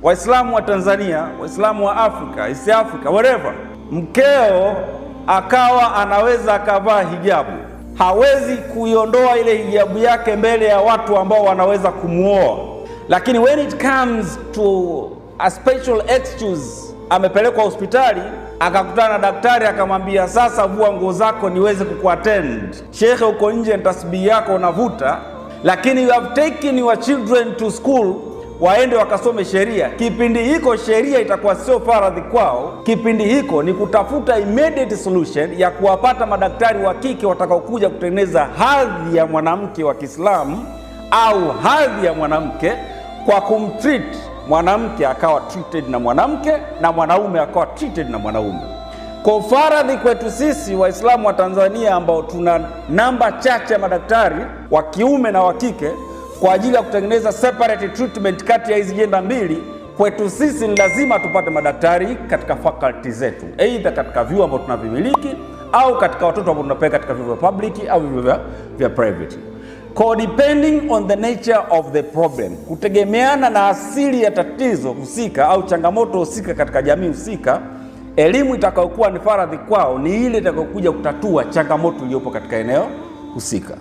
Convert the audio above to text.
Waislamu wa Tanzania, Waislamu wa Afrika, East Africa, wherever, mkeo akawa anaweza akavaa hijabu, hawezi kuiondoa ile hijabu yake mbele ya watu ambao wanaweza kumuoa. Lakini when it comes to a special excuse, amepelekwa hospitali akakutana na daktari akamwambia, sasa vua nguo zako niweze kukuattend. Shekhe, uko nje, tasbihi yako unavuta, lakini you have taken your children to school waende wakasome sheria. Kipindi hiko sheria itakuwa sio faradhi kwao. Kipindi hiko ni kutafuta immediate solution ya kuwapata madaktari wa kike watakaokuja kutengeneza hadhi ya mwanamke wa Kiislamu au hadhi ya mwanamke kwa kumtreat mwanamke akawa treated na mwanamke na mwanaume akawa treated na mwanaume. Kwa faradhi kwetu sisi Waislamu wa Tanzania ambao tuna namba chache ya madaktari wa kiume na wa kike kwa ajili ya kutengeneza separate treatment kati ya hizi jenda mbili, kwetu sisi ni lazima tupate madaktari katika faculty zetu, aidha katika vyuo ambavyo tunavimiliki au katika watoto ambao tunapeleka katika vyuo vya public au vyuo vya private. Kwa depending on the nature of the problem, kutegemeana na asili ya tatizo husika au changamoto husika katika jamii husika, elimu itakayokuwa ni faradhi kwao ni ile itakayokuja kutatua changamoto iliyopo katika eneo husika.